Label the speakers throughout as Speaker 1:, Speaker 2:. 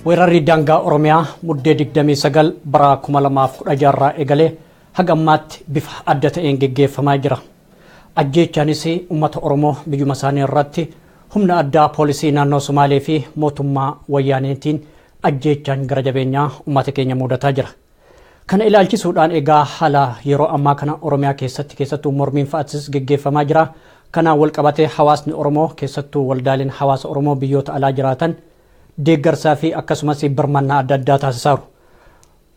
Speaker 1: weerarri daangaa Oromiyaa muddee 29 bara 2016 eegalee haga ammaatti bifa adda ta'een geggeeffamaa jira. Ajjeechaanis uummata Oromoo biyyuma isaanii irratti humna addaa poolisii naannoo Somaalee fi mootummaa Wayyaaneetiin ajjeechaan gara jabeenyaa uummata keenya mudataa jira. Kana ilaalchisuudhaan egaa haala yeroo ammaa kana Oromiyaa keessattuu mormiin fa'aatis geggeeffamaa jira. Kana wal qabatee hawaasni Oromoo keessattuu waldaaleen hawaasa Oromoo biyyoota alaa jiraatan deeggarsaa fi akkasumas birmannaa adda addaa taasisaa jiru.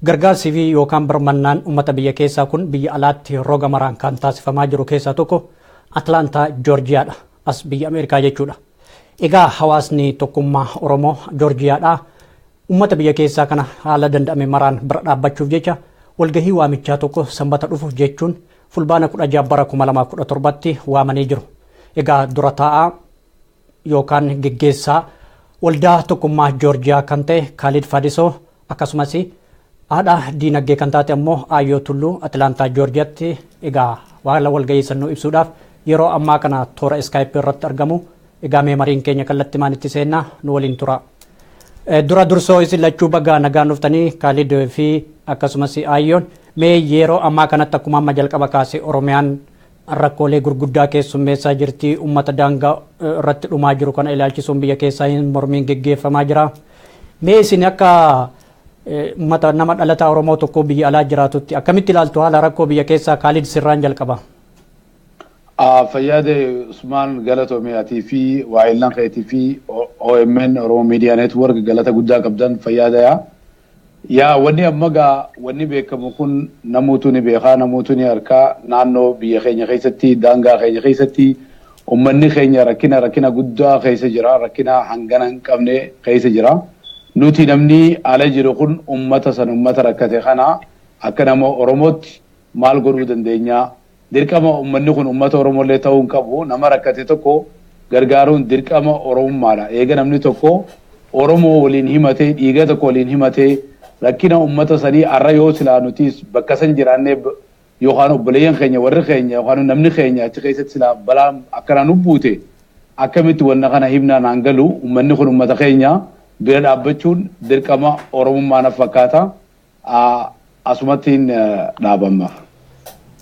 Speaker 1: Gargaarsi fi yookaan birmannaan uummata biyya keessaa kun biyya alaatti roga maraan kan taasifamaa jiru keessaa tokko Atlaantaa Joorjiyaadha. As biyya Ameerikaa jechuudha. Egaa hawaasni tokkummaa Oromoo Joorjiyaadhaa uummata biyya keessaa kana haala danda'ame maraan bira dhaabbachuuf jecha walgahii waamichaa tokko sanbata dhufuuf jechuun fulbaana 16 bara 2017tti waamanii jiru. Egaa dura taa'aa yookaan geggeessaa waldaa tokkummaa Joorjiyaa kan ta'e Khalid Fadisoo akkasumas haadha diinagdee kan taate ammoo Aayyoo Tulluu Atlaantaa Joorjiyaatti egaa waala walgahii sannoo ibsuudhaaf yeroo ammaa kana toora Skype irratti argamu. Egaa meemariin keenya kallattii maanitti seennaa nu waliin tura. Dura dursoo isin lachuu bagaa nagaan dhuftanii Khalid fi akkasumas Aayyoon mee yeroo ammaa kanatti akkuma amma jalqaba kaasee Oromiyaan rakkoolee gurguddaa keessummeessaa jirti. Uummata daangaa irratti dhumaa jiru kana ilaalchisuun biyya keessaa mormiin geggeeffamaa jira. Mee isin akka uummata nama dhalataa Oromoo tokko biyya alaa jiraatutti akkamitti ilaaltu haala rakkoo biyya keessaa? Khalid sirraan jalqaba.
Speaker 2: Fayyaade Usmaan Galatoomiyaatii fi waa'illaan keetii fi OMN Oromoo Miidiyaa Neetwork galata guddaa qabdan fayyaadaya. Yaa wanni ammagaa wanni beekamu kun namoota ni beekaa namoota ni harkaa naannoo biyya keenya keessatti daangaa keenya keessatti uummanni keenya rakkina guddaa keessa jira, rakkina hangana hin qabne keessa jira. Nuti namni ala jiru kun uummata rakkate kana akka nama Oromootti maal godhuu dandeenya? Dirqama uummanni kun uummata Oromollee ta'uu hin qabu. Nama rakkate tokko gargaaruun dirqama Oromummaadha. Eega namni tokko Oromoo waliin himatee dhiiga tokko waliin himatee rakkina uummata sanii arra yoo silaa nutis bakka san jiraannee yookaan obboleeyyan keenya warri keenya yookaan namni keenya achi keessatti silaa balaa akkanaa nu buute akkamitti wanna kana himnaan hangalu uummanni kun uummata keenya bira dhaabbachuun dirqama Oromummaa na fakkaata. Asumattiin dhaabamma.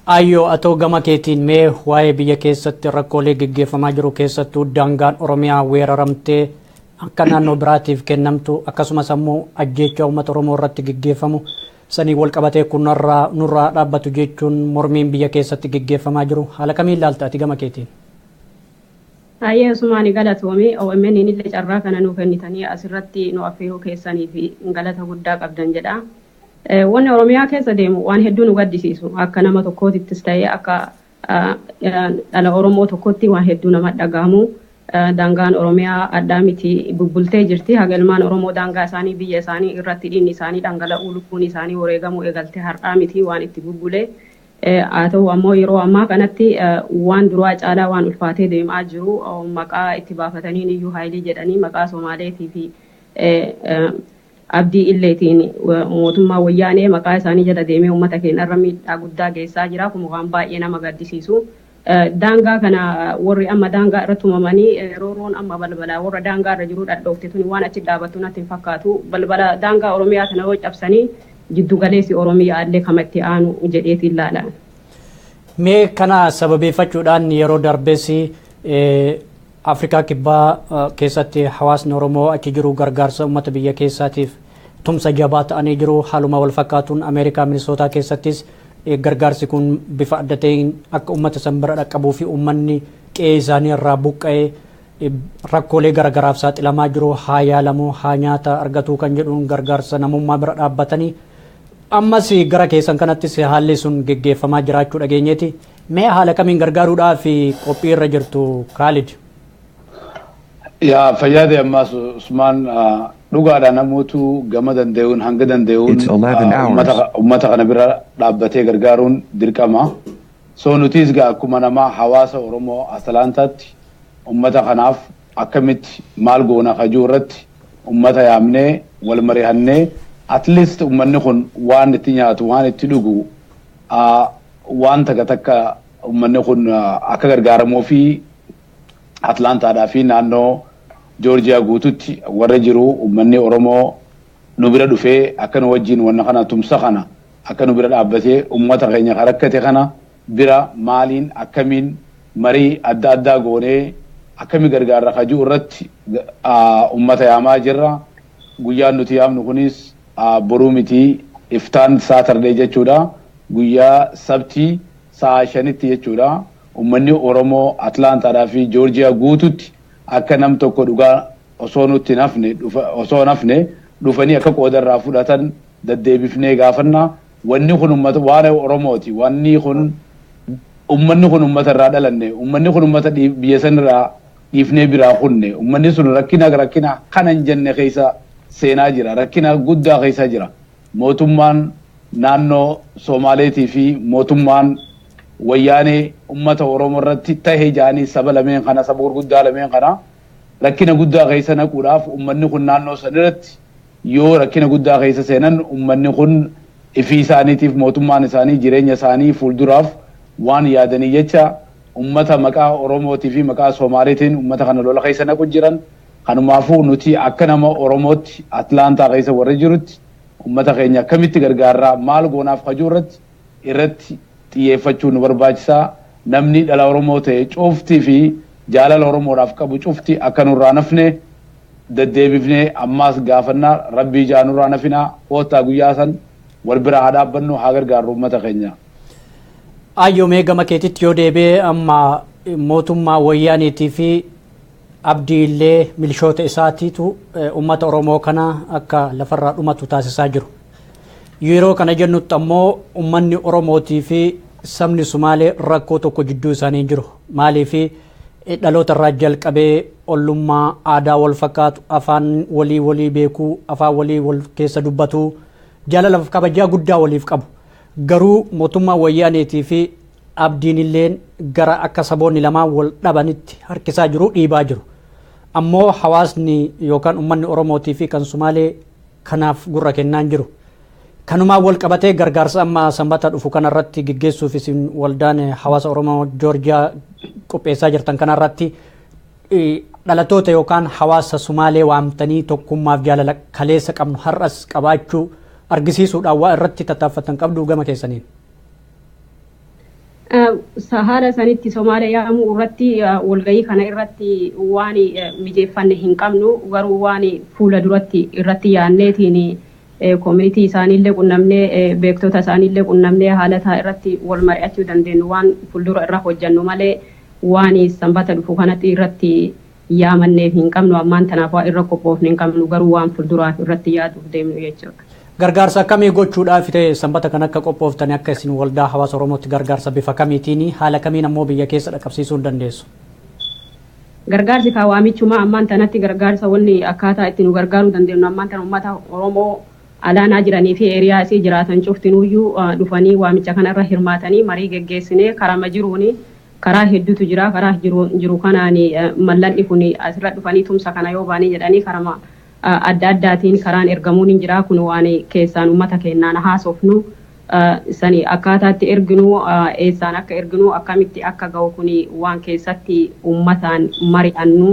Speaker 1: Aayyoo atoo gama keetiin mee waa'ee biyya keessatti rakkoolee geggeeffamaa jiru keessattuu daangaan Oromiyaa weeraramtee akka naannoo biraatiif kennamtu akkasumas ammoo ajjeechaa uummata Oromoo irratti geggeeffamu sanii wal qabatee kun nurraa dhaabbatu jechuun mormiin biyya keessatti geggeeffamaa jiru haala kamiin ilaalta ati gama keetiin?
Speaker 3: Ayyee Usmaanii galatoomii OMN illee carraa kana nuu kennitanii asirratti nu affeeruu keessanii fi galata guddaa qabdan jedha. Wanni Oromiyaa keessa deemu waan hedduu nu gaddisiisu akka nama tokkootittis ta'ee akka dhala Oromoo tokkotti waan hedduu nama dhagahamu. Daangaan Oromiyaa addaa miti bubbultee jirti. Hagalmaan Oromoo daangaa isaanii biyya isaanii irratti dhiigni isaanii dhangala'uu lubbuun isaanii wareegamuu eegaltee har'aa miti waan itti bubbulee. Haa ta'u ammoo yeroo ammaa kanatti waan duraa caalaa waan ulfaatee deemaa jiru maqaa itti baafataniin iyyuu haayilii jedhanii maqaa Somaaleetii fi abdii illeetiin mootummaa Wayyaanee maqaa isaanii jala deemee uummata keenya irra miidhaa guddaa geessaa jira. Kun waan baay'ee nama gaddisiisu. Daangaa kana warri amma daangaa irratti tumamanii rooroon amma balbala warra daangaa irra jiru dhadhoofte tuni waan achi dhaabattu natti hin fakkaatu. Balbala daangaa Oromiyaa kana yoo cabsanii jiddu galeessi Oromiyaa illee kamatti aanu jedheetiin ilaalan.
Speaker 1: Mee kana sababeeffachuudhaan yeroo darbees Afrikaa kibbaa keessatti hawaasni Oromoo achi jiru gargaarsa uummata biyya keessaatiif tumsa jabaa ta'anii jiru. Haaluma wal fakkaatuun Ameerikaa Minisootaa keessattis gargaarsi kun bifa adda ta'een akka uummata san bira dhaqqabuu fi uummanni qe'ee isaanii irraa buqqa'ee rakkoolee garagaraaf saaxilamaa jiru haa yaalamu haa nyaata argatu kan jedhuun gargaarsa namummaa bira dhaabbatanii ammas gara keessan kanattis haalli sun geggeeffamaa jiraachuu dhageenyeeti. Mee haala kamiin gargaaruudhaaf qophii irra jirtu Khalid?
Speaker 2: Yaa fayyaade ammaas Usmaan dhugaadha namoota gama danda'uun hanga danda'uun uummata kana bira dhaabbatee gargaaruun dirqama. So nutis akkuma nama hawaasa Oromoo Atlaantaatti uummata kanaaf akkamitti maal goona kajuu irratti uummata yaamnee wal mari'annee at least uummanni kun waan itti nyaatu waan itti dhugu waan takka uummanni kun akka gargaaramuu fi Atlaantaadhaa fi naannoo Joorjiyaa guututti warra jiru uummanni Oromoo nu bira dhufee akka nu wajjin wanna kana tumsa kana akka nu bira dhaabbatee ummata keenya rakkate kana bira maaliin akkamiin marii adda addaa goonee akkami gargaarra kajuu irratti ummata yaamaa jirra. Guyyaan nuti yaamnu kunis boruu miti iftaan Saatardee jechuudha. Guyyaa sabtii sa'a 5tti jechuudha. Ummanni Oromoo Atlaantaadhaa fi Joorjiyaa guututti akka nam tokko dhugaa osoo nafne dhufanii akka qoodarraa fudhatan daddeebifnee gaafanna. Wanni kun ummata waan Oromooti. Wanni kun ummanni kun ummata irraa dhalanne. Ummanni kun ummata biyya sanirraa dhiifnee biraa kunne. Ummanni sun rakkina kanan jenne keessa seenaa jira. Rakkina guddaa keessa jira. Mootummaan naannoo Somaaleetii fi mootummaan wayyaanee ummata Oromoo irratti tahee jaanii saba lameen kana saba gurguddaa lameen kana rakkina guddaa keessa naquudhaaf ummanni kun naannoo sanirratti yoo rakkina guddaa keessa seenan ummanni kun ifii isaaniitiif mootummaan isaanii jireenya isaanii fuulduraaf waan yaadanii jecha ummata maqaa Oromootii fi maqaa Somaaleetiin ummata kana lola keessa naqu jiran. Kanumaafuu nuti akka nama Oromootti Atlaantaa keessa warra jirutti ummata keenya akkamitti gargaarraa maal goonaaf kajuu irratti xiyyeeffachuu nu barbaachisaa. Namni dhala Oromoo ta'e cuftii fi jaalala Oromoodhaaf qabu cufti akka nurraa nafne daddeebifnee ammaas gaafannaa rabbii jaanurraa nafinaa oottaa guyyaa san wal bira haa dhaabbannu haa gargaarru ummata keenya.
Speaker 1: Ayyoomee gama keetitti yoo deebi'ee amma mootummaa wayyaaniitii fi abdii illee milishoota isaatiitu ummata Oromoo kana akka lafarraa dhumatu taasisaa jiru. Yeroo kana jennutti ammoo ummanni Oromootii fi sabni Sumaalee rakkoo tokko jidduu isaanii jiru. Maaliif dhaloota irraa jalqabee ollummaa aadaa wal fakkaatu afaan walii beekuu afaan walii wal keessa dubbatu jaalala fi kabajaa guddaa waliif qabu. Garuu mootummaa wayyaaniitii fi abdiin illeen gara akka saboonni lamaan wal dhabanitti harkisaa jiru dhiibaa jiru. Ammoo hawaasni yookaan ummanni Oromootii fi kan Sumaalee kanaaf gurra kennaan jiru. Kanumaan wal qabatee gargaarsa amma sanbata dhufu kanarratti gaggeessuuf isin waldaan hawaasa Oromoo Joorjiyaa qopheessaa jirtan kanarratti dhalatoota yookaan hawaasa Sumaalee waamtanii tokkummaaf jaalala kaleessa qabnu har'as qabaachuu argisiisuudhaan waa irratti tattaaffatan qabdu gama keessaniin.
Speaker 3: Haala sanitti Somaalee yaamuu irratti walgahii kana irratti waan mijeeffanne hin qabnu garuu waan fuula duratti irratti yaanneetiin community isaaniillee qunnamnee beektota isaaniillee qunnamnee haala isaa irratti wal mari'achuu dandeenyu waan fuuldura irra hojjannu malee waan sanbata dhufu kanatti irratti yaamanneef hin qabnu ammaan tanaaf waa irra qophoofne hin qabnu garuu waan fuulduraaf irratti yaaduuf deemnu jechuudha.
Speaker 1: Gargaarsa akkamii gochuudhaaf sanbata kan akka qophooftanii akka isin waldaa hawaasa Oromootti gargaarsa bifa kamiitiin haala kamiin ammoo biyya keessa dhaqqabsiisuu dandeessu?
Speaker 3: Gargaarsi kaawwaamichuma ammaan tanatti gargaarsa wanni akkaataa itti nu gargaaruu dandeenyu ammaan tana uummata Oromoo alaanaa jiranii fi eeriyaa isii jiraatan cuftinuyyuu dhufanii waamicha kanarra hirmaatanii marii geggeessinee karama jiruuni karaa hedduutu jira karaa jiru kanaan mallanni kun asirra dhufanii tumsa kana yoo baanii jedhanii karama adda addaatiin karaan ergamuun hin jira kun waan keessaan uummata keenyaan haasofnu sani akkaataatti erginu eessaan akka erginu akkamitti akka ga'u kun waan keessatti uummataan mari'annu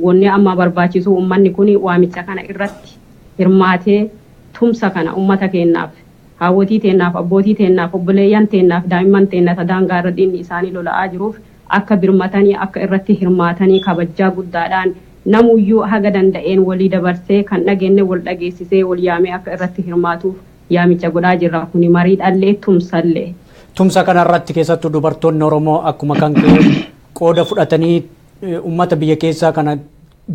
Speaker 3: wanni amma barbaachisu uummanni kun waamicha kana irratti hirmaatee tumsa kana uummata keenyaaf hawwatii teenyaaf abbootii teenyaaf obboleeyyan teenyaaf daa'imman teenya daangaa irra dhiinni isaanii lola'aa jiruuf akka birmatanii akka irratti hirmaatanii kabajaa guddaadhaan namuyyuu haga danda'een walii dabarsee kan dhageenye wal dhageessisee wal yaamee akka irratti hirmaatuuf yaamicha godhaa jirra kuni mariidhallee tumsallee.
Speaker 1: Tumsa kanarratti keessattuu dubartoonni Oromoo akkuma kan qooda fudhatanii uummata biyya keessaa kana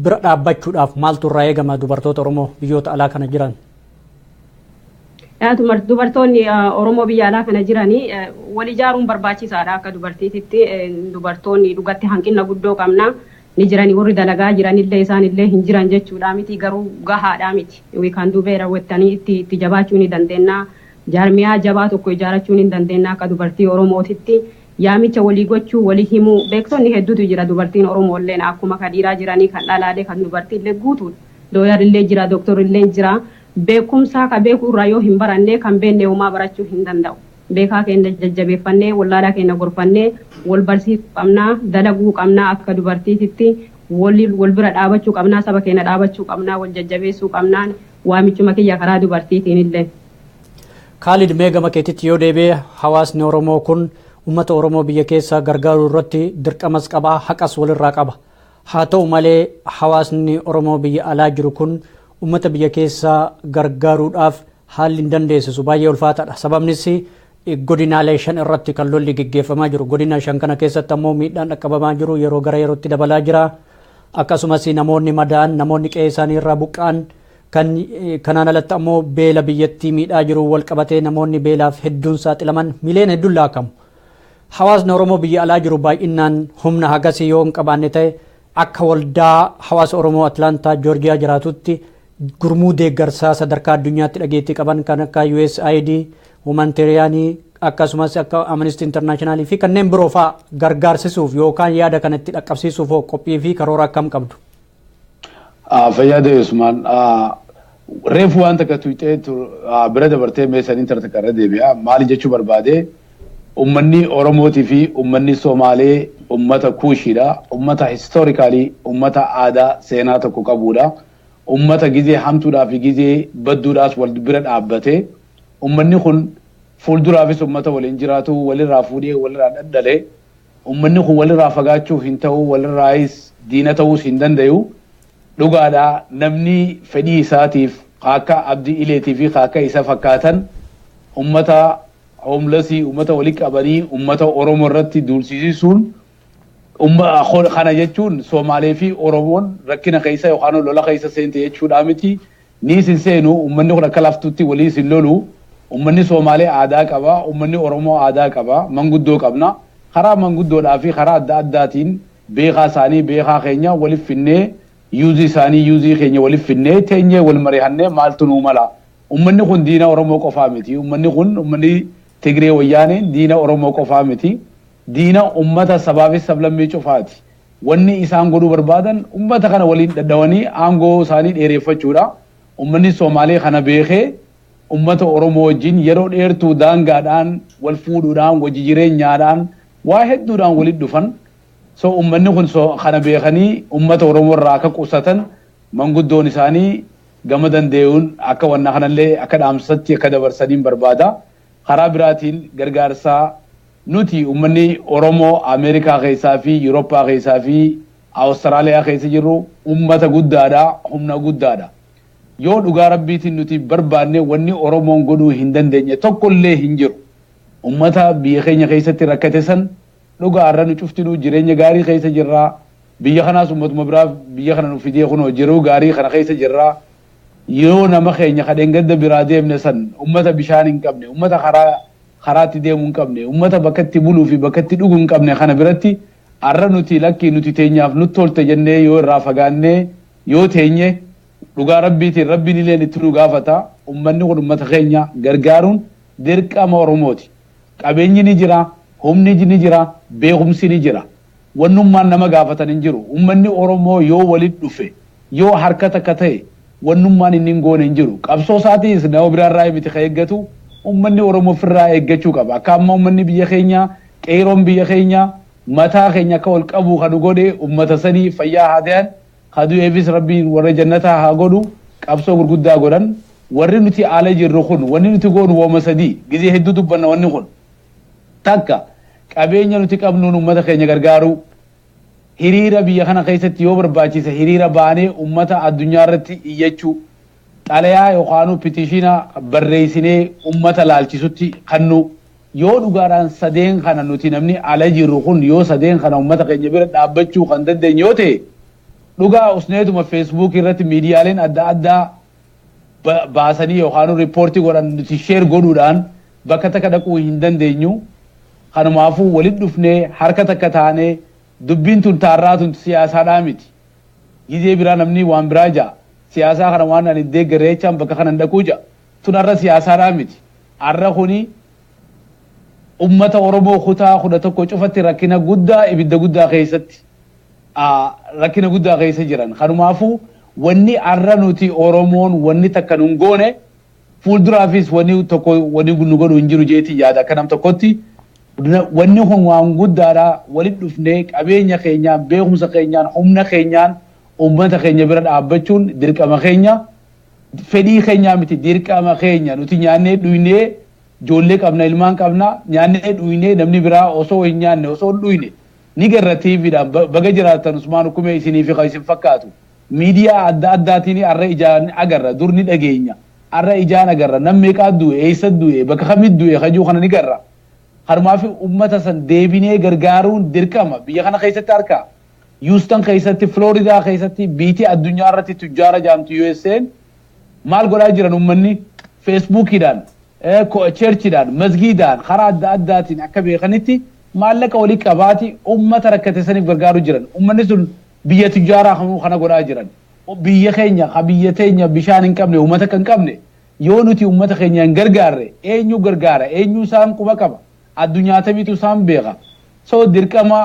Speaker 1: bira dhaabbachuudhaaf maaltu irraa eegama dubartoota Oromoo biyyoota alaa kana jiran?
Speaker 3: Dubartoonni Oromoo biyya alaa kana jiranii wal ijaaruun barbaachisaadha akka dubartiititti dubartoonni dhugatti hanqina guddoo qabna. Ni jiranii warri dalagaa jiranillee isaanillee hin jiran jechuudha miti garuu gahaadha miti kan dubee raawwattanii itti jabaachuu ni dandeenya jaarmiyaa jabaa tokko ijaarachuu ni dandeenya akka dubartii Oromootitti yaamicha walii gochuu walii himuu beektonni hedduutu jira dubartiin Oromoollee akkuma kan dhiiraa jiranii kan dhalaalee kan dubartiillee guutuudha dooyarillee jira dooktorillee jira beekumsaa ka beekuu irraa yoo hin baranne kan beenne homaa barachuu hin danda'u. Beekaa keenya jajjabeeffannee wallaalaa keenya gorfannee wal barsiisuu qabnaa dalaguu qabnaa akka dubartiititti wal bira dhaabachuu qabnaa saba keenya dhaabachuu qabnaa wal jajjabeessuu qabnaan waamichuma kiyya karaa dubartiitiin illee.
Speaker 1: Khalid meegama keetitti yoo deebi'e hawaasni Oromoo kun uummata Oromoo biyya keessa gargaaruu irratti dirqamas qaba haqas walirraa qaba. Haa ta'u malee hawaasni Oromoo biyya alaa jiru kun uummata biyya keessa gargaaruudhaaf haalli hin dandeessisu baay'ee ulfaataadha. Sababnis godinaalee 5 irratti kan lolli gaggeeffamaa jiru. Godina 5 kana keessatti ammoo miidhaan dhaqqabamaa jiru yeroo gara yerootti dabalaa jira. Akkasumas namoonni madaa'an namoonni qe'ee isaanii irraa buqqa'an kanaan alatti ammoo beela biyyattii miidhaa jiru wal qabatee namoonni beelaaf hedduun saaxilaman miliyoona hedduun laakamu. Hawaasni Oromoo biyya alaa jiru baay'inaan humna hagasii yoo hin qabaanne ta'e akka waldaa hawaasa Oromoo Atlaantaa Joorjiyaa jiraatutti gurmuu deeggarsaa sadarkaa addunyaatti dhageettii qaban kan akka USAID, Humanitariyaanii akkasumas akka Amnesty International fi kanneen biroo fa'aa gargaarsisuuf yookaan yaada kanatti dhaqqabsiisuuf qophii fi karoora akkam qabdu?
Speaker 2: Fayyada Usmaan reefu waan takka tuuteetu bira dabartee meeshaan intarneetii irra deebi'a. Maali jechuu barbaade ummanni Oromootii fi ummanni Somaalee ummata kuushiidha. Ummata historikaalii ummata aadaa seenaa tokko qabudha. Ummata gizee hamtuudhaa fi gizee badduudhaas wal bira dhaabbate. Ummanni kun fuulduraafis ummata waliin jiraatu walirraa fuudhee walirraa dhaddale. Ummanni kun walirraa fagaachuu hin ta'u walirraayis diina ta'uus hin danda'u. Dhugaadhaa namni fedhii isaatiif akka abdii ileetii fi akka isa fakkaatan ummata hoomlasii ummata walii qabanii ummata Oromoo irratti duulsisiisuun kana jechuun Somaalee fi Oromoon rakkina keessa yookaan lola keessa seente jechuudha miti. Ni sin seenu ummanni kun akka laftutti walii sin lolu ummanni Somaalee aadaa qaba ummanni Oromoo aadaa qaba manguddoo qabna karaa manguddoodhaa fi karaa adda addaatiin beekaa isaanii beekaa keenya waliif finnee yuuzii isaanii yuuzii keenya waliif finnee teenyee wal mari'annee maaltu nuu mala. Ummanni kun diina Oromoo qofaa miti. Ummanni kun ummanni Tigree Wayyaaneen diina Oromoo qofaa miti. Diina ummata sabaa fi sablammii cufaati. Wanni isaan godhuu barbaadan ummata kana waliin daddawanii aangoo isaanii dheereffachuudha. Ummanni Somaalee kana beekee ummata Oromoo wajjin yeroo dheertuu daangaadhaan wal fuudhuudhaan wajji jireenyaadhaan waa hedduudhaan walitti dhufan. So ummanni kun kana beekanii ummata Oromoo irraa akka qusatan manguddoon isaanii gama dandeeyuun akka wanna kanallee akka dhaamsatti akka dabarsaniin barbaada. Karaa biraatiin gargaarsaa nuti ummanni Oromoo Ameerikaa keessaa fi Yurooppaa keessaa fi Awustiraaliyaa keessa jirru ummata guddaadha, humna guddaadha. Yoo dhugaa rabbiitiin nuti barbaanne wanni Oromoon godhuu hin dandeenye tokkollee hin jiru. Ummata biyya keenya keessatti rakkate san dhugaa irra nu cuftinuu jireenya gaarii keessa jirraa. Biyya kanaas ummatuma biraa biyya kana nu fidee kunoo jiruu gaarii kana keessa jirraa. Yoo nama keenya kadheen gadda biraa deemne san ummata bishaan hin qabne, ummata karaatti deemuu hin qabne, ummata bakkatti buluu fi bakkatti dhuguu hin qabne kana biratti arra nuti lakkii nuti teenyaaf nutti tolte jennee yoo irraa fagaannee yoo teenye dhugaa rabbiitiin rabbiin illee itti nu gaafata. Ummanni kun ummata keenya gargaaruun dirqama Oromooti. Qabeenyi ni jira, humni ni jira, beekumsi ni jira. Wannummaan nama gaafatan hin jiru. Ummanni Oromoo yoo walitti dhufe, yoo harka takka ta'e wannummaan inni hin goone hin jiru. Qabsoo isaatiis nama biraarraa miti ka eeggatu ummanni Oromoo ofirraa eeggachuu qaba. Akka amma ummanni biyya keenya, qeeroon biyya keenya, mataa keenya akka ol qabu kan godhe ummata sanii fayyaa haa ta'an, hadu eebis rabbiin warra jannataa haa godhu, qabsoo gurguddaa godhan. Warri nuti ala jirru kun wanni nuti goonu wooma sadii gizee hedduu dubbanna wanni kun. Takka qabeenya nuti qabnuun ummata keenya gargaaru. Hiriira biyya kana keessatti yoo barbaachise hiriira baanee ummata addunyaa irratti iyyachuu. Xalayaa yookaan pitishiina barreessinee ummata laalchisutti kannu yoo dhugaadhaan sadeen kana nuti namni ala jirru kun yoo sadeen kana ummata keenya bira dhaabbachuu kan dandeenye yoo ta'e dhugaa usneetuma feesbuuk irratti miidiyaaleen adda addaa baasanii yookaan riippoortii godhan nuti sheer godhuudhaan bakka takka dhaquu hin dandeenyu. Kanumaafuu walitti dhufnee harka takka taanee dubbiin tun taarraatun siyaasaadhaa miti. Gizee biraa namni waan biraa ja'a. Siyaasaa kana waan ani deeggaree jechaan bakka kanan dhaquu ja'a. Tun har'a siyaasaadhaa miti. Har'a kuni ummata Oromoo kutaa 11 cufatti rakkina guddaa ibidda guddaa keessatti rakkina guddaa keessa jiran. Kanumaafuu wanni har'a nuti Oromoon wanni takka nun goone fuulduraafis wanni tokko wanni nu godhu hin jiru jeetii yaada akka nam tokkotti. Wanni kun waan guddaadha walitti dhufnee qabeenya keenyaan beekumsa keenyaan humna keenyaan ummata keenya bira dhaabbachuun dirqama keenya. fedhii keenya miti dirqama keenya nuti nyaannee dhuynee ijoollee qabna ilmaan qabna nyaannee dhuynee namni biraa osoo hin nyaanne osoo hin dhuyne ni garra TVdhaan baga jiraatan Usmaan hukumee isinii fi isin fakkaatu miidiyaa adda addaatiin arra ijaan agarra dur ni dhageenya arra ijaan agarra nam meeqaa du'e eessa du'e bakka kamit du'e kajuu kana ni garra harmaafi ummata san deebinee gargaaruun dirqama biyya kana keessatti harka Houston keessatti Florida keessatti biitii addunyaa irratti tujjaara jaamtu USA'n maal godhaa jiran ummanni Facebookidhaan cherchidhaan masgiidaan karaa adda addaatiin akka beekanitti maallaqa walii qabaati ummata rakkate saniif gargaaru jiran ummanni sun biyya tujjaaraa kana godhaa jiran biyya keenya ha biyya teenya bishaan hin qabne ummata kan qabne yoo nuti ummata keenya hin gargaarre eenyu gargaara eenyu isaan quba qaba addunyaa tamiitu isaan beeka so dirqama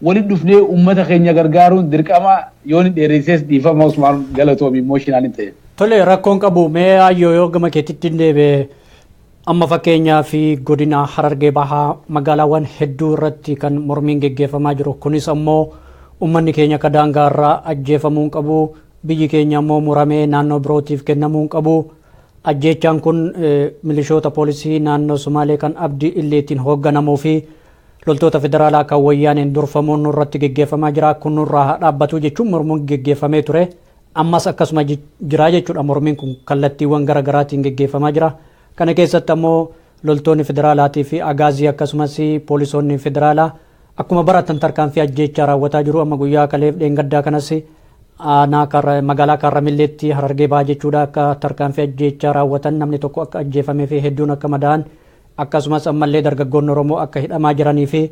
Speaker 2: waliin dhufnee ummata keenya gargaaruun dirqama yoo ni dheeressees dhiifama Usmaan galatoomi emotional ta'e.
Speaker 1: Tole rakkoon qabu mee ayyoo yoo gama keetitti deebi'e amma fakkeenyaa fi godina Harargee Bahaa magaalaawwan hedduu irratti kan mormiin geggeeffamaa jiru kunis ammoo ummanni keenya akka daangaarraa ajjeefamuu qabu biyyi keenya ammoo muramee naannoo birootiif kennamuu qabu ajjeechaan kun milishoota poolisii naannoo Sumaalee kan Abdii Illeetiin hoogganamuu fi loltoota federaalaa kan wayyaaneen durfamuun nurratti geggeeffamaa jira kun nurraa dhaabbatu jechuun mormuun geggeeffamee ture ammas akkasuma jira jechuudha mormiin kun kallattiiwwan garaagaraatiin geggeeffamaa jira kana keessatti ammoo loltoonni federaalaatii fi agaazii akkasumas poolisoonni federaalaa akkuma baratan tarkaanfii ajjeechaa raawwataa jiru amma guyyaa kaleef dheengaddaa kanas magaalaa Kaarramilleetti Harargee Bahaa jechuudha akka tarkaanfii ajjeechaa raawwatan namni tokko akka ajjeefamee fi hedduun akka madaa'an akkasumas ammallee dargaggoonni Oromoo akka hidhamaa jiranii fi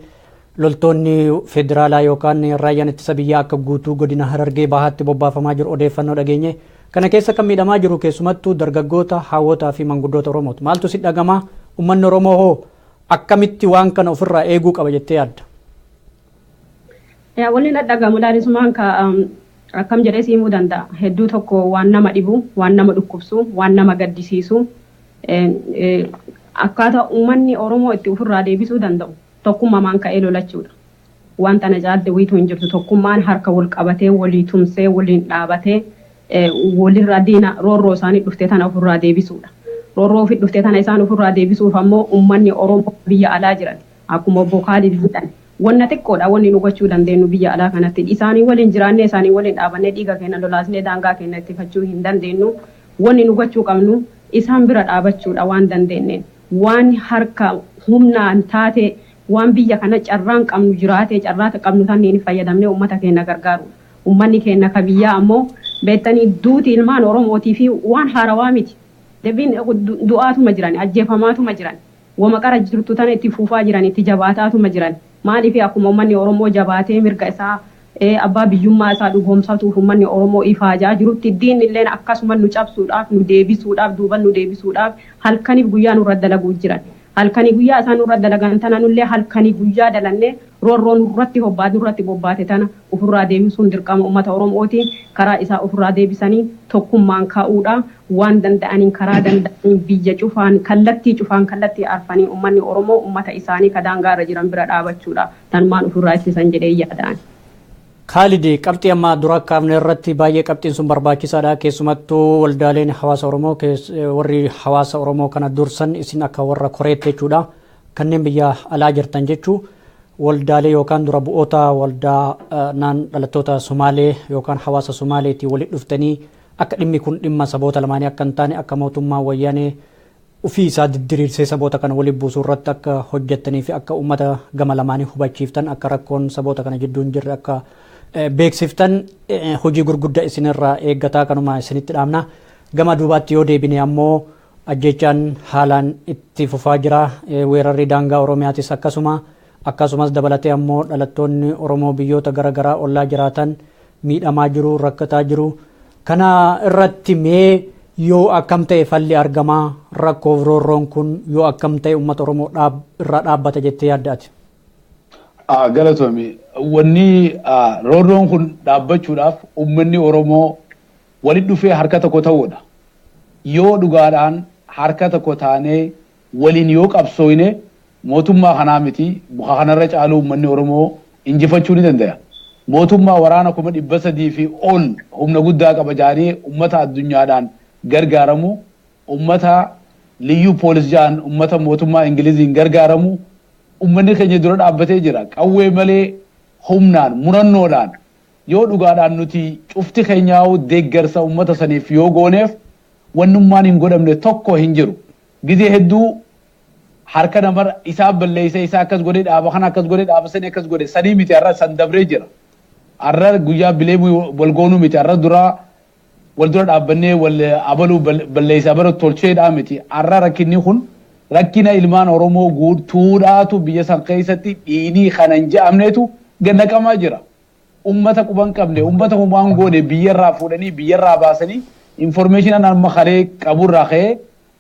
Speaker 1: loltoonni federaalaa yookaan raayyaan ittisa biyyaa akka guutuu godina Harargee Bahaatti bobbaafamaa jiru odeeffannoo dhageenye kana keessa kan miidhamaa jiru keessumattuu dargaggoota hawwotaa fi manguddoota Oromooti maaltu si dhagama ummanni Oromoo hoo akkamitti waan kana ofirraa eeguu qaba jettee yaadda?
Speaker 3: Wanni dhagamu laalisummaan akkam jedhee siimuu danda'a hedduu tokko waan nama dhibu waan nama dhukkubsu waan nama gaddisiisu akkaataa uummanni Oromoo itti ofirraa deebisuu danda'u tokkummaan ka'ee lolachuudha. Wanta na jaalde wiitu hin jirtu tokkummaan harka wal qabatee walii tumsee waliin dhaabatee walirraa diina roorroo isaanii dhuftee tana ofirraa deebisuudha. Roorroo fi dhuftee tana isaan ofirraa deebisuuf ammoo uummanni Oromoo biyya alaa jiran akkuma obbo Kaalid jedhan wanna xiqqoodha wanni nu gochuu dandeenyu biyya alaa kanatti isaanii waliin jiraannee isaanii waliin dhaabannee dhiiga keenya lolaasnee daangaa keenya itti fachuu hin dandeenyu wanni nu gochuu qabnu isaan bira dhaabachuudha waan dandeenyeen. Waan harka humnaan taate waan biyya kana carraan qabnu jiraate carraata qabnu taniin fayyadamnee uummata keenya gargaaru uummanni keenya ka biyyaa ammoo beektanii duuti ilmaan Oromootii fi waan haarawaa miti deebiin du'aatuma jiran ajjeefamaatuma jiran wama qara jirtu tana itti fuufaa jiran itti jabaataatuma jiran maaliif akkuma uummanni Oromoo jabaatee mirga isaa abbaa biyyummaa isaa dhugoomsatuuf uummanni Oromoo ifaajaa jirutti diinni illee akkasuma nu cabsuudhaaf nu deebisuudhaaf duuban nu deebisuudhaaf halkaniif guyyaa nurra dalaguu jiran halkanii guyyaa isaan nurra dalagan tana nullee halkanii guyyaa dalannee roorroo nurratti bobbaate tana ofirraa deebisuun dirqama uummata Oromooti karaa isaa ofirraa deebisanii tokkummaan kaa'uudha waan danda'aniin karaa danda'aniin biyya cufaan kallattii arfanii uummanni Oromoo uummata isaanii kadaangaarra jiran bira dhaabachuudha tanumaan ofirraa ittisan jedhee yaadaan.
Speaker 1: Khalid qabxii amma dura kaafne irratti baay'ee qabxiin sun barbaachisaadha keessumattuu waldaaleen hawaasa Oromoo warri hawaasa Oromoo kana dursan isin akka warra koreetti jechuudha kanneen biyya alaa jirtan jechuu waldaalee yookaan dura bu'oota waldaa dhalattoota Sumaalee yookaan hawaasa Sumaaleetii walitti dhuftanii akka dhimmi kun dhimma saboota lamaanii akka hin taane akka mootummaa wayyaanee ofii isaa diddiriirsee saboota kana walitti buusuu irratti akka hojjettanii fi akka uummata gama lamaanii hubachiiftan akka rakkoon saboota kana jidduu hin jirre akka beeksiftan hojii gurguddaa isinirraa eeggataa kanuma isinitti dhaamna gama duubaatti yoo deebine ammoo ajjechaan haalaan itti fufaa jira weerarri daangaa Oromiyaatis akkasumas dabalatee ammoo dhalattoonni Oromoo biyyoota garaagaraa ollaa jiraatan miidhamaa jiru rakkataa jiru kana irratti mee yoo akkam ta'e falli argamaa rakkoof roorroon kun yoo akkam ta'e uummata Oromoo irraa dhaabbata jettee yaaddaati.
Speaker 2: Galatoomi wanni roorroon kun dhaabbachuudhaaf uummanni Oromoo walitti dhufee harka tokko ta'uudha. Yoo dhugaadhaan harka tokko taanee waliin yoo qabsoofne mootummaa kanaa miti buka kanarra caaluu uummanni Oromoo injifachuu ni danda'a. Mootummaa waraana 300 fi ol humna guddaa qaba jaanii uummata addunyaadhaan gargaaramu ummata liyyuu poolis jaan ummata mootummaa Ingiliziin gargaaramu ummanni keenya dura dhaabbatee jira qawwee malee humnaan murannoodhaan yoo dhugaadhaan nuti cufti keenyaa'u deeggarsa ummata saniif yoo gooneef wannummaan hin godhamne tokko hin jiru gizee hedduu harka namar isaa balleeysa isaa akkas godhee dhaaba kana akkas godhee dhaaba sanii akkas godhee sanii miti arra san dabree jira arra guyyaa bileemu wal goonuu miti arra dura wal dura dhaabbannee wal abaluu balleeysa bara tolcheedhaa miti arra rakkinni kun rakkina ilmaan Oromoo guutuudhaatu biyya san keessatti dhiinii kanan je'amneetu gannaqamaa jira ummata quban qabne ummata humaan goone biyyarraa fuudhanii biyyarraa baasanii information amma kharee qaburraa ka'ee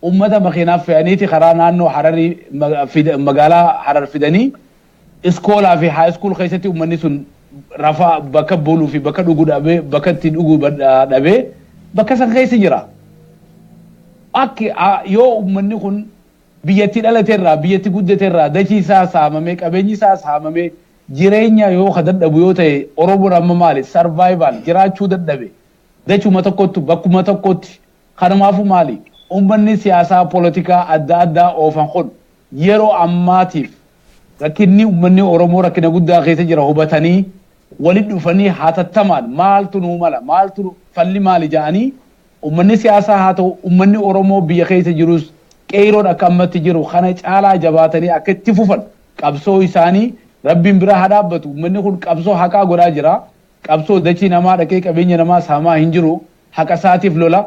Speaker 2: ummata makiinaaf fe'aniiti karaa naannoo Hararii magaalaa Harar fidanii iskoolaa fi high school keessatti ummanni sun rafaa bakka buluu fi bakka dhuguu dhabee bakka itti dhuguu dhabee bakka san keessa jira. Akki yoo ummanni kun biyyatti dhalateerraa biyyatti guddateerraa dachii isaa saamamee qabeenyi isaa saamamee jireenya yoo dadhabu yoo ta'e Oromoon amma maali survival jiraachuu dadhabe dachuma tokkotti bakkuma tokkotti kanumaafu maali ummanni siyaasaa poolitikaa adda addaa oofan kun yeroo ammaatiif rakkinni ummanni Oromoo rakkina guddaa keessa jira hubatanii walitti dhufanii hatattamaan maaltu nuu mala maaltu falli maali jedhanii ummanni siyaasaa haa ta'u ummanni Oromoo biyya keessa jirus qeeroon akka ammatti jiru kana caalaa jabaatanii akka itti fufan qabsoo isaanii rabbiin bira haa dhaabbatu ummanni kun qabsoo haqaa godhaa jira qabsoo dachii namaa dhaqee qabeenya namaa saamaa hin jiru haqa isaatiif lola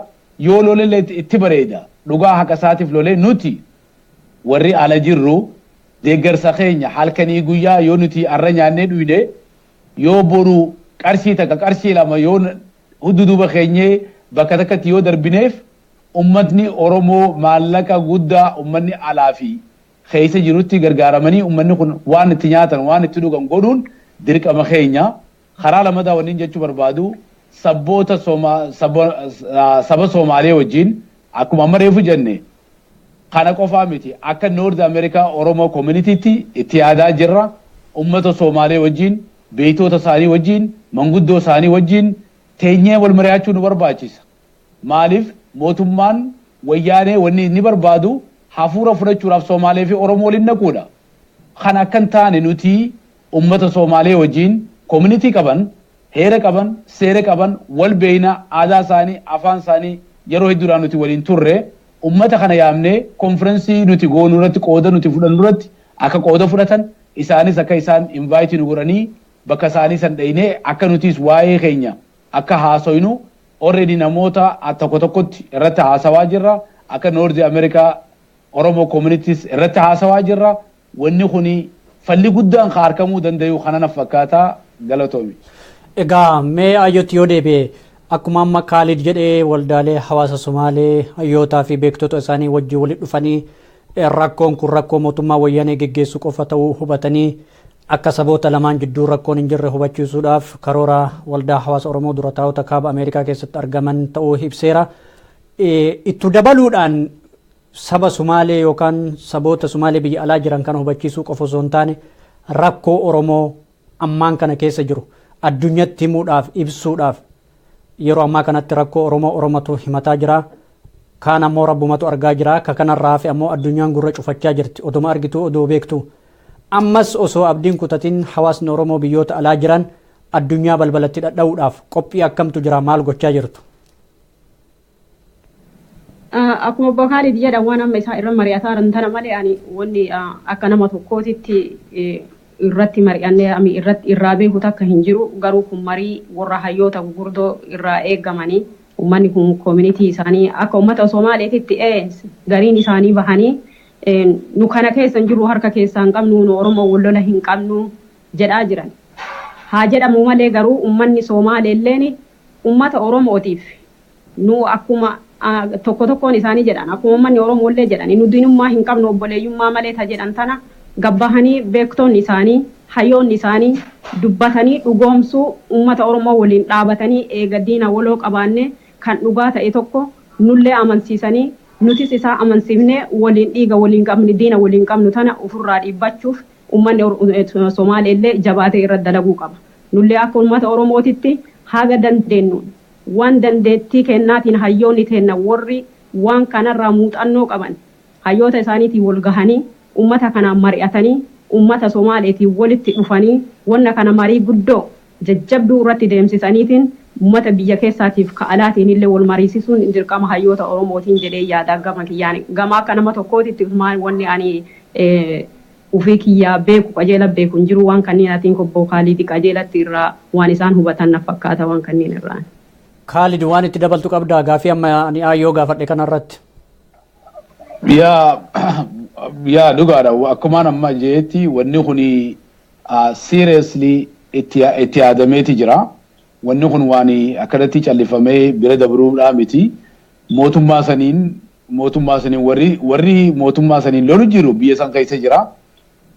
Speaker 2: yoo lolellee itti bareeda dhugaa haqa isaatiif lolee nuti warri ala jirru deeggarsa keenya halkanii guyyaa yoo nuti arra nyaannee dhuyne yoo boru qarshii takka qarshii lama yoo hududuba keenyee bakka takkatti yoo darbineef ummatni Oromoo maallaqa guddaa ummanni alaa fi keessa jirutti gargaaramanii ummanni kun waan itti nyaatan waan itti dhugan godhuun dirqama keenya karaa lamadaa waliin jechuu barbaadu sabboota saba Somaalee wajjin akkuma amma reefu jenne kana qofaa miti akka North America Oromoo communitytti itti yaadaa jirra ummata Somaalee wajjin beeytoota isaanii wajjin manguddoo isaanii wajjin teenyee wal mari'achuu nu barbaachisa maaliif mootummaan wayyaanee wanni inni barbaadu hafuura fudhachuudhaaf Somaalee fi Oromoo waliin naquudha kan akkan taane nuti ummata Somaalee wajjin community qaban heera qaban seera qaban wal beeyna aadaa isaanii afaan isaanii yeroo hedduudhaan nuti waliin turre ummata kana yaamnee konferensii nuti goonuu irratti qooda nuti fudhannu irratti akka qooda fudhatan isaanis akka isaan invite nu godhanii bakka isaanii san dheenee akka nutis waa'ee keenya akka haasoynu already namoota tokko tokkotti irratti haasawaa jirra akka North America Oromoo communities irratti haasawaa jirra wanni kuni falli guddaan harkamuu danda'u kana fakkaata galatoomi.
Speaker 1: Egaa mee ayyootti yoo deebi'e akkuma amma Khalid jedhee waldaalee hawaasa Somaalee hayyootaa fi beektota isaanii wajjin walitti dhufanii rakkoon kun rakkoo mootummaa wayyaanee geggeessu qofa ta'uu hubatanii akka saboota lamaan jidduu rakkoon hin jirre hubachiisuudhaaf karoora waldaa hawaasa Oromoo dura taa'ota kaaba Ameerikaa keessatti argaman ta'uu ibseera. Itti dabaluudhaan saba Somaalee yookaan saboota Somaalee biyya alaa jiran kana hubachiisuu qofa osoo hin taane rakkoo Oromoo ammaan kana keessa jiru addunyatti himuudhaaf ibsuudhaaf yeroo ammaa kanatti rakkoo Oromootu himataa jira. Kaan ammoo rabbumatu argaa jira. Ka kanarraa hafe ammoo addunyaan gurra cufachaa jirti. Oduma argitu odoo beektu. Ammas osoo abdiin kutatiin hawaasni Oromoo biyyoota alaa jiran addunyaa balbalatti dhadha'uudhaaf qophii akkamtu jira maal gochaa jirtu?
Speaker 3: Akkuma obbo Khalid jedhan waan amma isaa irra mari'ataa jiran tana malee ani wanni akka nama tokkootitti irratti mari'annee ami irratti irraa beeku takka hin jiru garuu kun marii warra hayyoota gurguddoo irraa eegamanii ummanni kun community isaanii akka ummata Somaaleetitti gariin isaanii bahanii nu kana keessa hin jiru harka keessaan qabnu nu Oromoo wallola hin qabnu jedhaa jiran. Haa jedhamu malee garuu ummanni Somaaleelleen ummata Oromootiif nu akkuma tokko tokkoon isaanii jedhan akkuma ummanni Oromoo illee jedhan nu diinummaa hin qabnu obboleeyyummaa malee ta jedhan tana gabbahanii beektoonni isaanii hayyoonni isaanii dubbatanii dhugoomsuu ummata Oromoo waliin dhaabatanii eega diina waloo qabaanne kan dhugaa ta'e tokko nullee amansiisanii nutis isaa amansiifnee waliin dhiiga waliin qabnu diina waliin qabnu tana ofirraa dhiibbachuuf ummanni Somaalee illee jabaatee irra dalaguu qaba. Nullee akka ummata Oromootitti haga dandeenyu waan dandeettii kennaatiin hayyoonni teenna warri waan kanarraa muuxannoo qaban hayyoota isaaniitiin wal gahanii ummata kanaan mari'atanii ummata Somaaleetiin walitti dhufanii wanna kana marii guddoo jajjabduu irratti deemsisaniitiin ummata biyya keessaatiif ka'alaatiin illee wal mariisisuun dirqama hayyoota Oromootiin jedhee yaada gama kiyyaan gama akka nama tokkootitti maal wanni ani ufii kiyyaa beeku qajeela beeku hin jiru waan kanneen atiin kobboo Kaalid qajeelatti irraa waan isaan hubatan na fakkaata waan kanneen irraa.
Speaker 1: Kaalid waan itti dabaltu qabdaa gaafii amma ani ayyoo gaafadhe kanarratti.
Speaker 2: Yaa dhugaadha akkuma amma jeetti wanni kun seriously itti yaadameeti jira. Wanni kun waan akkanatti callifamee bira dabruudhaa miti. Mootummaa saniin warri mootummaa saniin lolu jiru biyya san keessa jira.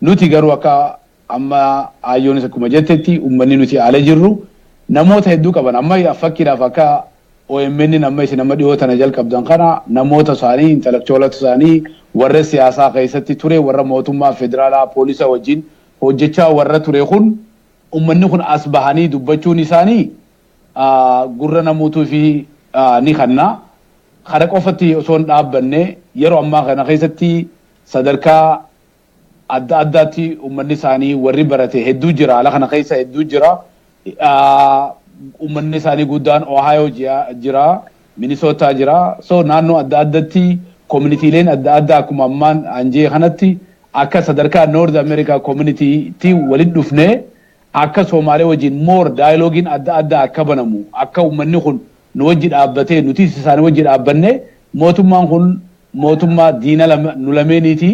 Speaker 2: Nuti garuu akka amma ayyoonis akkuma jettetti uummanni nuti ala jirru namoota hedduu qaban amma fakkiidhaaf akka OMN amma isin amma dhiyoo tana jalqabdan kana namoota isaanii intellectualota isaanii warra siyaasaa keessatti ture warra mootummaa federaalaa poolisa wajjin hojjechaa warra ture kun uummanni kun as bahanii dubbachuun isaanii gurra namuutuu fi ni kanna kana qofatti osoo hin dhaabbanne yeroo ammaa kana keessatti sadarkaa adda addaatti uummanni isaanii warri barate hedduu jira ala kana keessa hedduu jira uummanni isaanii guddaan Ohio jira Minnesota jira so naannoo adda addaatti communityleen adda addaa akkuma ammaan anjee kanatti akka sadarkaa North America community ti waliin dhufne akka Somaalee wajjin more dialoguein adda addaa akka banamu akka uummanni kun nu wajji dhaabbatee nuti isaanii wajji dhaabbanne mootummaan kun mootummaa diina nu lameeniiti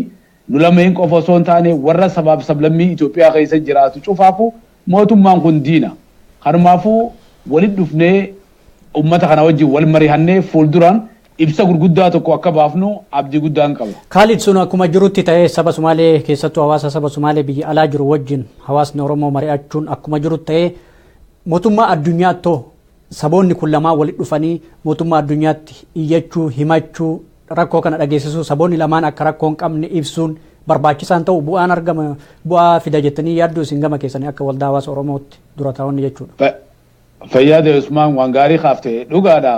Speaker 2: nu lameen qofa osoo hin taane warra sabaaf sablammii Itoophiyaa keessa jiraatu cufaafu mootummaan kun diina kanumaafuu waliin dhufnee ummata kana wajjin wal mari'annee fuulduraan ibsa gurguddaa tokko akka baafnu abdii guddaan qaba.
Speaker 1: Kaalid sun akkuma jirutti ta'ee saba Somaalee keessattuu hawaasa saba Somaalee biyya alaa jiru wajjin hawaasni Oromoo mari'achuun akkuma jirutti ta'ee mootummaa addunyaatti saboonni kun lamaan walitti dhufanii mootummaa addunyaatti iyyachuu himachuu rakkoo kana dhageessisuu saboonni lamaan akka rakkoo hin qabne ibsuun barbaachisaan ta'u bu'aan argama bu'aa fida jettanii yaaddu isin gama keessanii akka waldaa hawaasa Oromootti dura taa'onni jechuudha.
Speaker 2: Fayyaade Usmaan waan gaarii kaafte dhugaadha.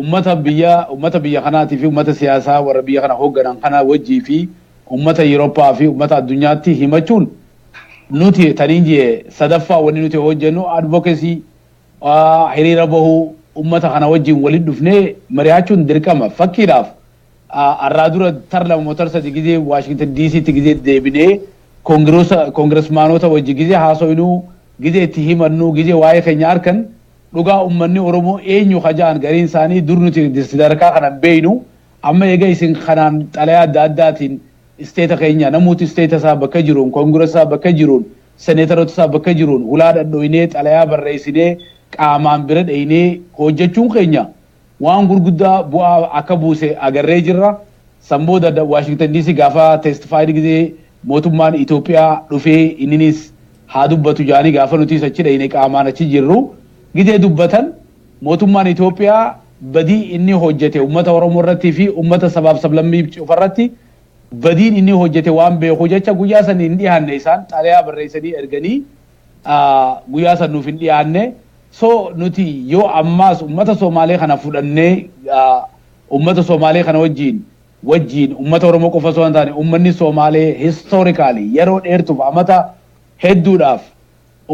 Speaker 2: Ummata biyya kanaatii fi ummata siyaasaa warra biyya kana hoogganan kana wajjii fi ummata Yurooppaa fi ummata addunyaatti himachuun nuti taniin jee sadaffaa wanni nuti hojjennu advocacy hiriira bahuu ummata kana wajjin waliin dhufnee mari'achuun dirqama fakkiidhaaf arraa dura tarlama motor sadi gizee Washington DC tti gizee deebinee koongiresmaanota wajji gizee haasoinuu gizee itti himannu gizee waa'ee keenya harkan dhugaa ummanni Oromoo eenyu hajaan gariin isaanii dur nuti sadarkaa kanan beeynu amma eega isin kanaan xalayaa adda addaatiin isteeta keenya namooti isteeta isaa bakka jiruun koongiresaa bakka jiruun seneetarota isaa bakka jiruun hulaa dhadhoinee xalayaa barreessinee qaamaan bira dheenee hojjechuun keenya waan gurguddaa bu'aa akka buuse agarree jirra sambooda Washington DC gaafa testifaayi gizee mootummaan Itoophiyaa dhufee inninis haa dubbatu jaanii gaafa nuti achi dheenee qaamaan achi jirru gizee dubbatan mootummaan Itoophiyaa badii inni hojjete ummata Oromoo irratti fi ummata sabaaf sablammii cufarratti badiin inni hojjete waan beeku jecha guyyaa san hin dhiyaanne isaan xalayaa barreessanii erganii guyyaa san nuuf hin dhiyaanne so nuti yoo ammaas ummata Somaalee kana fudhannee ummata Somaalee kana wajjin ummata Oromoo qofa osoo hin taane ummanni Somaalee historically yeroo dheertuuf amata hedduudhaaf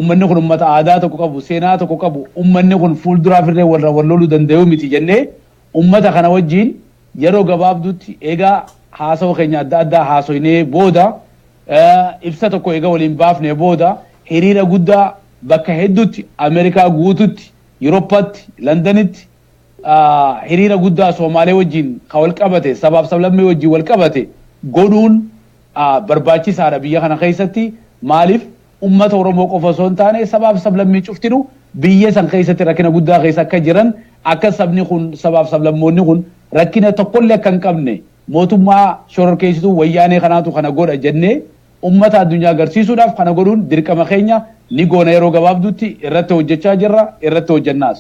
Speaker 2: ummanni kun ummata aadaa tokko qabu seenaa tokko qabu ummanni kun fuulduraaf illee wal loluu danda'u miti jennee ummata kana wajjin yeroo gabaabduutti eegaa haasawa keenya adda addaa haasoinee booda ibsa tokko eega waliin baafnee booda hiriira guddaa bakka hedduutti Ameerikaa guututti Yurooppaatti Londanitti hiriira guddaa Somaalee wajjin ka wal qabate sabaaf sablammii wajjin wal qabate godhuun barbaachisaadha biyya kana keessatti maaliif ummata Oromoo qofa osoo hin taane sabaaf sablammii cuftinu biyya san keessatti rakkina guddaa keessa akka jiran akka sabni kun sabaaf sablammoonni kun rakkina tokkollee akka hin qabne mootummaa shororkeessituu wayyaanee kanaatu kana godha jennee ummata addunyaa agarsiisuudhaaf kana godhuun dirqama keenya ni goona yeroo gabaabduutti irratti hojjechaa jirra irratti hojjennaas.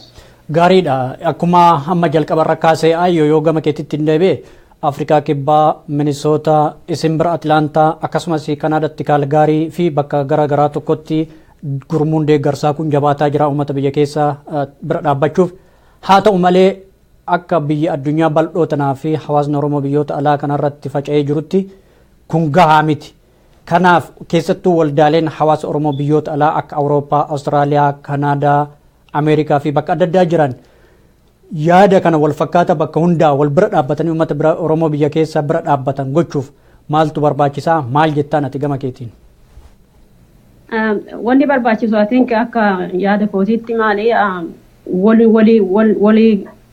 Speaker 1: Gaariidha akkuma amma jalqabarra kaasee ayyoo yoo gama keetitti hin deebi'e Afrikaa kibbaa Minisoota isin bira Atlaantaa akkasumas Kanaadaatti Kaalgaarii fi bakka garaa garaa tokkotti gurmuun deeggarsaa kun jabaataa jira uummata biyya keessaa bira dhaabbachuuf. Haa ta'u malee akka biyya addunyaa bal'oo tanaa fi hawaasni Oromoo biyyoota alaa kanarratti faca'ee jirutti kun gahaa miti. Kanaaf keessattuu waldaaleen hawaasa Oromoo biyyoota alaa akka Awurooppaa, Awustiraaliyaa, Kanaadaa, Ameerikaa fi bakka adda addaa jiran yaada kana wal fakkaata bakka hundaa wal bira dhaabbatanii uummata bira Oromoo biyya keessaa bira dhaabbatan gochuuf maaltu barbaachisaa? Maal jettaan ati gama keetiin?
Speaker 3: Wanti barbaachisu akka yaada kootiitti maali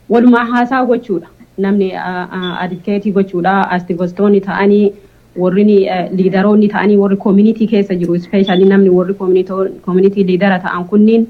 Speaker 3: walumaa haasaa gochuudha. Namni advokeetii gochuudha. Aktivistoonni ta'anii warri liidaroonni ta'anii warri koomunitii keessa jiru. Ispeeshaalii namni warri koomunitii liidara ta'an kunniin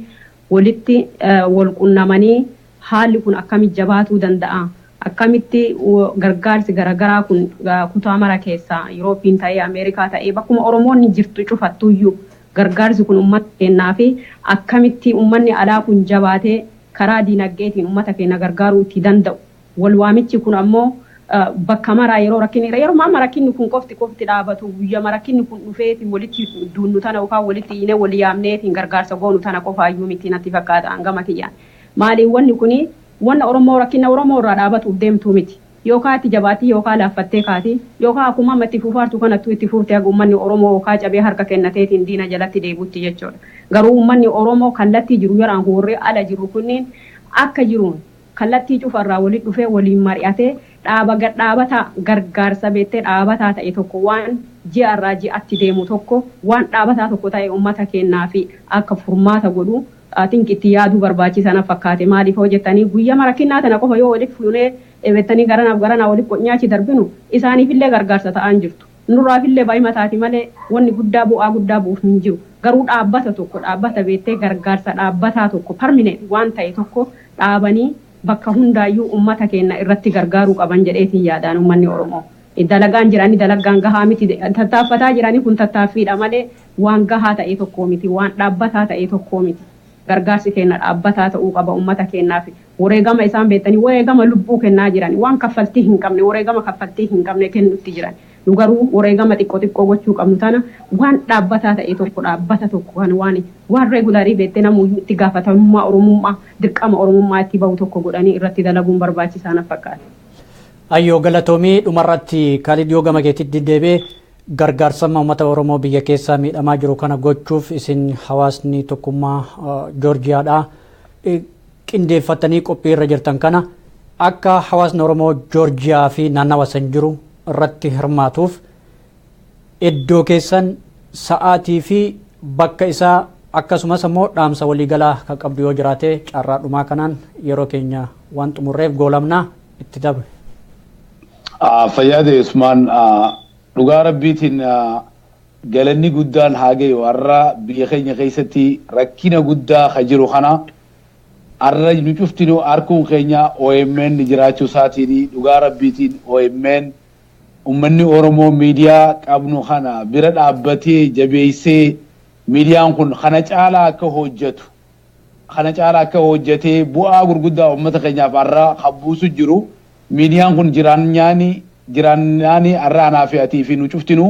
Speaker 3: walitti wal qunnamanii haalli kun akkamitti jabaatuu danda'a? Akkamitti gargaarsi garaagaraa kun kutaa mara keessaa Yuroopiin ta'ee Ameerikaa ta'ee bakkuma Oromoonni jirtu cufattuyyuu gargaarsi kun uummata keenyaa fi akkamitti uummanni alaa kun jabaatee karaa diinagdeetiin uummata keenya gargaaruu itti danda'u. Walwaamichi kun ammoo bakka maraa yeroo rakkinni kun qofti dhaabatu guyyaa rakkinni kun dhufeeti walitti duunnu tana yookaan walitti hiinee walii yaamneetiin gargaarsa goonu tana qofaayyuu miti natti fakkaata hangama kiyyaan. Maaliin wanni kuni wanna Oromoo rakkina Oromoo irraa dhaabatuuf deemtuu miti. Yookaan itti jabaatii yookaan laaffattee kaati yookaan akkuma amma itti fuufaartu kanattuu itti fuuftee uummanni Oromoo yookaan cabee harka kennateetiin diina jalatti deebuutti jechuudha. Garuu uummanni Oromoo kallattii jiru yeroo warri ala jiru kunniin akka jiruun kallattii cufarraa walitti dhufee waliin mari'atee dhaabata gargaarsa beektee dhaabataa ta'e tokko waan ji'arraa ji'atti deemu tokko waan dhaabataa tokko ta'e uummata keenyaa fi akka furmaata godhu itti yaaduu barbaachisan fakkaate maaliif hojjettanii guyyaa rakkinaa tana qofa yoo walitti fuunee eebbetanii garanaa walitti nyaachi darbinu isaaniifillee gargaarsa ta'an jirtu. Nurraafillee baay'ee mataati malee wanni bu'aa guddaa bu'uuf hin jiru. Garuu dhaabbata beektee gargaarsa dhaabbataa tokko parmine waan ta'e tokko dhaabanii bakka hundaayyuu uummata keenya irratti gargaaruu qaban jedheetiin yaadaan uummanni Oromoo. Dalagaan jiranii dalagaan gahaa miti tattaaffataa jiranii kun tattaaffiidha malee waan gahaa ta'e tokko miti waan dhaabbataa ta'e tokko miti. Gargaarsi keenya dhaabbataa ta'uu qaba uummata keenyaaf. Wareegama isaan beektanii wareegama lubbuu kennaa jiran waan kaffaltii hin qabne wareegama kaffaltii hin qabne kennutti jiran. Nu garuu wareegama xiqqoo gochuu qabnu tana waan dhaabbataa ta'e tokko dhaabbata tokko kan waan reegulaarii beektee namoonni itti gaafatamummaa Oromummaa dirqama Oromummaa itti bahu tokko godhanii irratti dalaguun barbaachisaa na fakkaata.
Speaker 1: Ayyoo galatoomii dhumarratti Kaalid yoo gama keetitti deebee gargaarsa uummata Oromoo biyya keessaa miidhamaa jiru kana gochuuf isin hawaasni tokkummaa Joorjiyaadhaa qindeeffatanii qophii irra jirtan kana akka hawaasni Oromoo Joorjiyaa fi naannawa san jiru irratti hirmaatuuf iddoo keessan sa'aatii fi bakka isaa akkasumas immoo dhaamsa waliigalaa kan qabdu yoo jiraate carraa dhumaa kanaan yeroo keenya waan xumurreef goolamnaa itti dabre.
Speaker 2: Fayyaade Usmaan dhugaa rabbiitiin galanni guddaan haa gayu har'a biyya keenya keessatti rakkina guddaa ka jiru kana har'a nu cuftinu harkuun keenya OMN jiraachuu isaatiin dhugaa rabbiitiin OMN ummanni Oromoo miidiyaa qabnu kana bira dhaabbatee jabeessee miidiyaan kun kana caalaa akka hojjetee bu'aa gurguddaa uummata keenyaaf har'a habbuusu jiru miidiyaan kun jiraanyaani har'a anaa fi atii fi nu cuftinu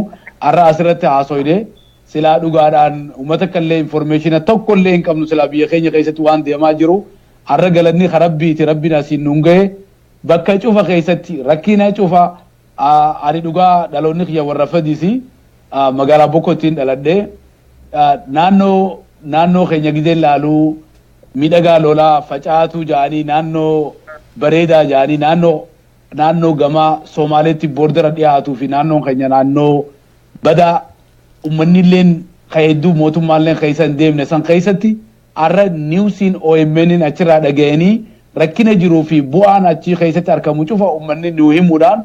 Speaker 2: har'a asirratti haasoyne silaa dhugaadhaan uummata kallee informeeshina tokkollee hin qabnu silaa biyya keenya keessatti waan deemaa jiru har'a galanni rabbiiti rabbiin asiin nuun ga'e bakka cufa keessatti rakkina cufa ani dhugaa dhaloonni kiyya warra fadiisi magaalaa Bokkottiin dhaladhee naannoo keenya gidee laaluu miidhagaa lolaa facaatuu ja'anii naannoo bareedaa ja'anii naannoo gamaa Somaaleetti boordara dhiyaatuu fi naannoon keenya naannoo badaa uummanni illeen hedduu mootummaallee keessa hin deemne san keessatti har'a niwsiin OMN achirraa dhaga'anii rakkina jiruu fi bu'aan achii keessatti argamu cufa uummanni nu himuudhaan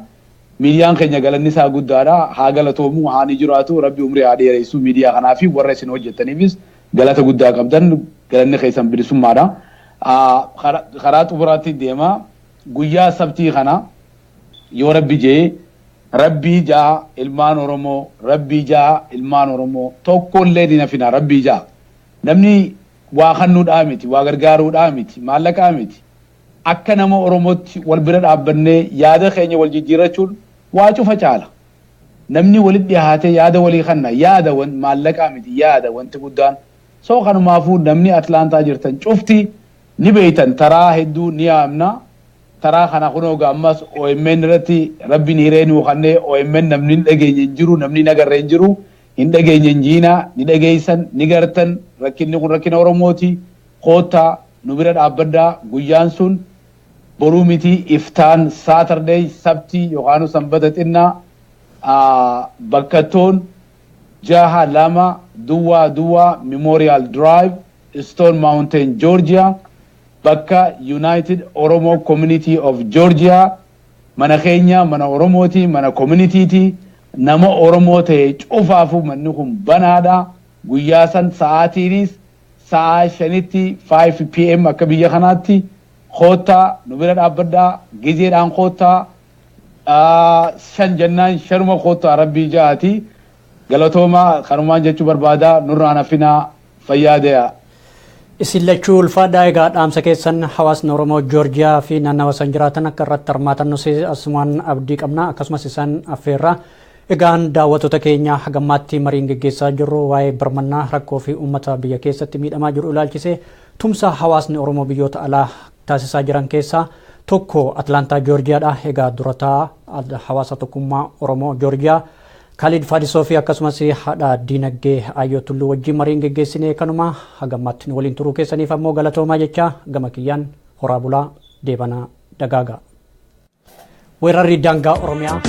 Speaker 2: miidiyaan keenya galanni isaa guddaadha haa galatoomu haa ni jiraatu rabbi umrii haa dheeressu miidiyaa kanaa fi warra isin hojjettaniifis galata guddaa qabdan galanni keessan bilisummaadha. Karaa xumuraatti deema guyyaa sabtii kana yoo rabbi jee rabbii jaa ilmaan Oromoo tokkollee ni nafina rabbii jaa namni waa kennuudhaa miti waa gargaaruudhaa miti maallaqaa miti akka nama Oromootti wal bira dhaabbannee yaada keenya wal jijjiirrachuun waa cufa caala namni walitti dhiyaatee yaada walii kenna yaada maallaqaa miti yaada wanti guddaan So kanumaafu namni Atlaantaa jirtan cufti ni beeytan taraa hedduu ni yaamna. Taraa kana kunoo ammas OMN irratti rabbiin hireenuu kannee OMN namni hin dhageenye hin jiru namni nagarree hin jiru hin dhageenye hin jiinaa ni dhageessan ni gartan rakkinni kun rakkina Oromooti koottaa nu bira dhaabbaddaa guyyaan sun boruu miti iftaan Saturday sabtii yookaan sanbata xinnaa bakkattoon jaha lama duwwaa Memorial Drive Stone Mountain Georgia. Bakka United Oromo Community of Georgia mana keenya mana Oromooti mana communityiti nama Oromoo ta'e cufaafu manni kun banaadha guyyaa san sa'aatiinis sa'a 5 PM akka biyya kanaatti koottaa nu bira dhaabbadhaa gizeedhaan koottaa 5 jennaan sharuma koottaa rabbii jaati galatooma kanumaan jechuu barbaada nurraan hafinaa fayyaadea.
Speaker 1: Isin lachuu ulfaadhaa egaa dhaamsa keessan hawaasni Oromoo Joorjiyaa fi naannawa san jiraatan akka irratti hirmaatan nus asumaan abdii qabna akkasumas isaan affeerra. Egaan daawwattoota keenya hagammaatti mariin geggeessaa jirru waa'ee birmannaa rakkoo fi uummata biyya keessatti miidhamaa jiru ilaalchisee tumsa hawaasni Oromoo biyyoota alaa taasisaa jiran keessaa tokko Atlaantaa Joorjiyaadha. Egaa durataa hawaasa tokkummaa Oromoo Joorjiyaa Khalid Fadisoo fi akkasumas haadha diinagdee Ayyoo Tulluu wajjin mariin geggeessinee kanuma hagammaatti waliin turuu keessaniif ammoo galatoomaa jecha gama kiyyaan horaa bulaa deebanaa dagaagaa. Weerarri daangaa Oromiyaa